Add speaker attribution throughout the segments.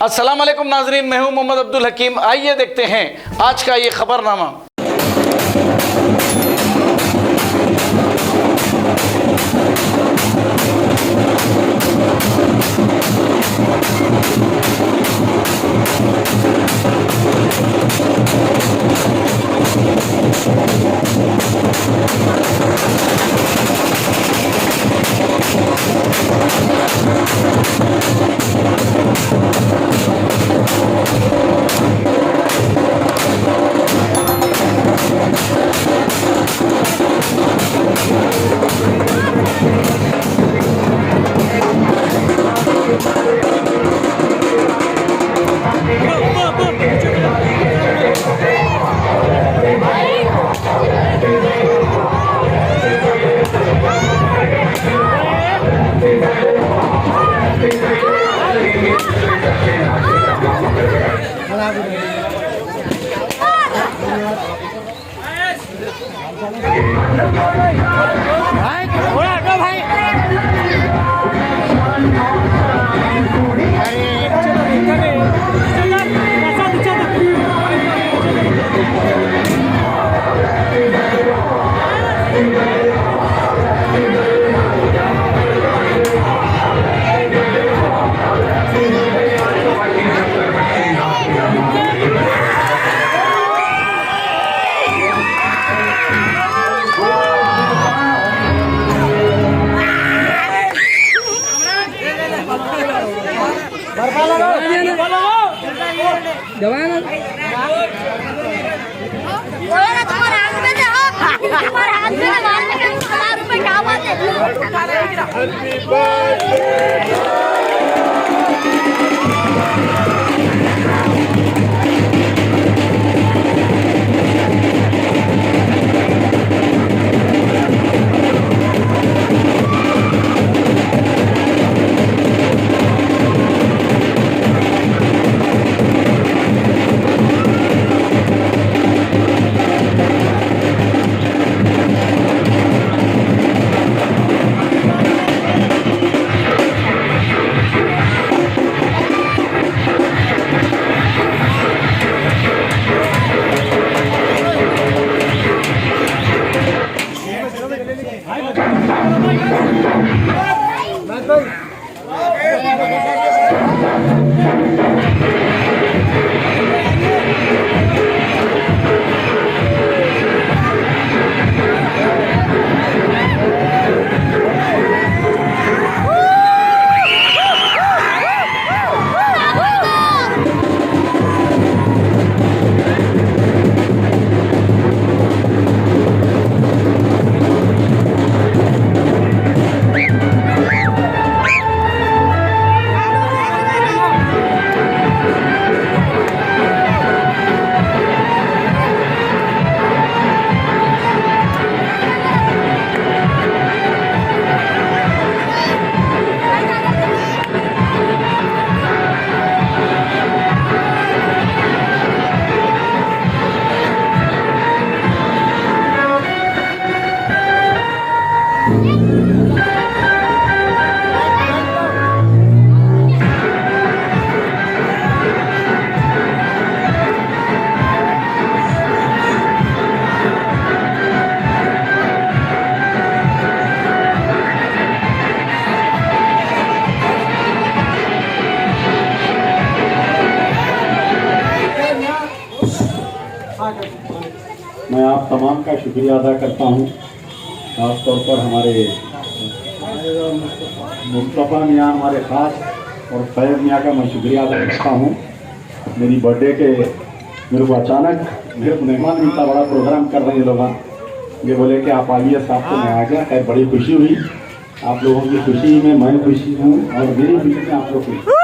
Speaker 1: अस्सलाम वालेकुम नाजरीन, मैं हूं मोहम्मद अब्दुल हकीम। आइए देखते हैं आज का ये खबरनामा।
Speaker 2: मैं आप तमाम का शुक्रिया अदा करता हूँ। ख़ास तौर पर हमारे मुस्तफ़ा मियाँ, हमारे ख़ास और फैज़ मियाँ का मैं शुक्रिया अदा करता हूँ। मेरी बर्थडे के मेरे को अचानक मेरे को मेहमान इतना बड़ा प्रोग्राम कर रहे हैं लोग, ये बोले कि आप आइए साहब, तो मैं आ गया। खैर बड़ी खुशी हुई, आप लोगों की खुशी में मैं खुशी हूँ और मेरी खुशी में आप लोग खुशी।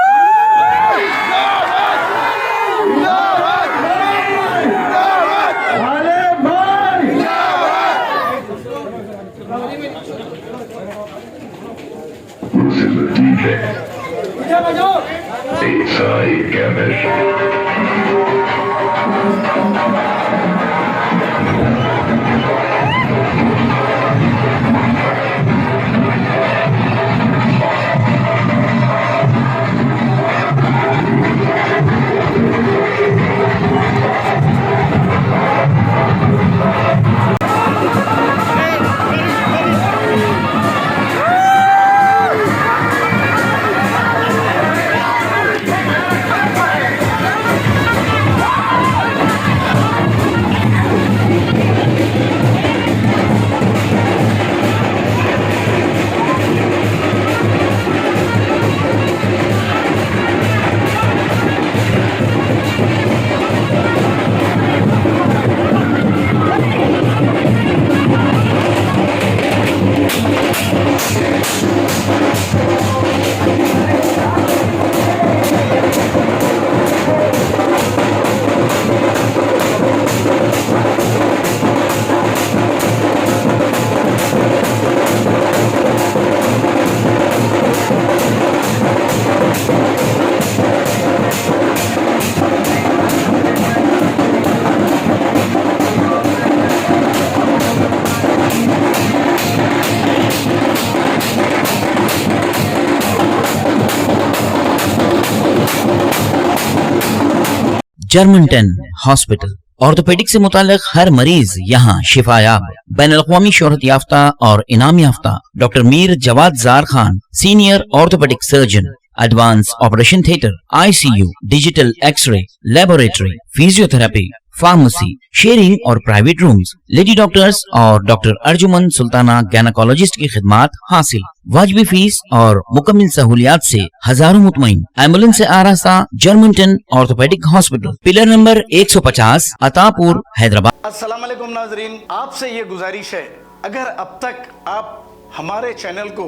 Speaker 3: जर्मनटन हॉस्पिटल ऑर्थोपेडिक से मुताल्लिक हर मरीज यहाँ शिफायाब। बैनुल-अक़वामी शोहरत याफ्ता और इनाम याफ्ता doctor Mir Jawad Jar Khan, senior orthopaedic surgeon, advance operation theatre, ICU, digital x-ray, laboratory, physiotherapy, pharmacy, sharing और प्राइवेट रूम्स, लेडी डॉक्टर्स और डॉक्टर अर्जुमन सुल्ताना गैनकोलॉजिस्ट की खिदमात हासिल। वाजबी फीस और मुकम्मल सहूलियात से हजारों मुतमईन। एम्बुलेंस से आरास्ता Germanton orthopaedic hospital, pillar number 150, Attapur, Hyderabad.
Speaker 1: अस्सलाम वालेकुम नाजरीन, आपसे ये गुजारिश है, अगर अब तक आप हमारे चैनल को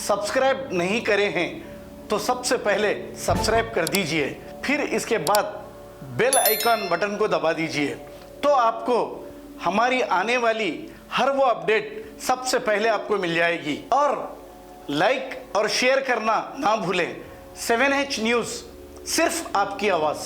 Speaker 1: सब्सक्राइब नहीं करे हैं तो सबसे पहले सब्सक्राइब कर दीजिए, फिर इसके बाद बेल आइकन बटन को दबा दीजिए, तो आपको हमारी आने वाली हर वो अपडेट सबसे पहले आपको मिल जाएगी। और लाइक और शेयर करना ना भूलें। 7H न्यूज़, सिर्फ आपकी आवाज़।